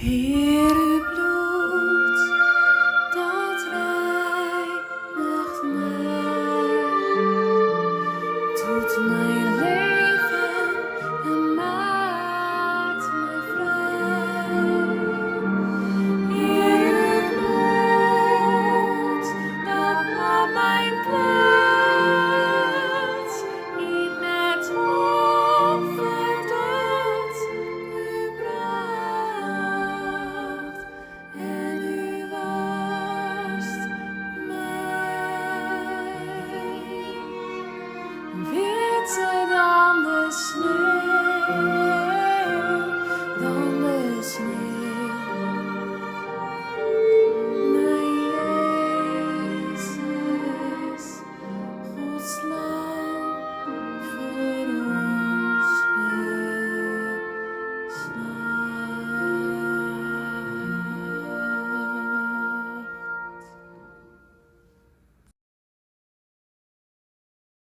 Heer, uw bloed, dat reinigt mij, doet mij leven en maakt mij vrij. Heer, uw bloed, dat nam mijn plaats in het offer dat u bracht, en u wast mij witter dan de sneeuw.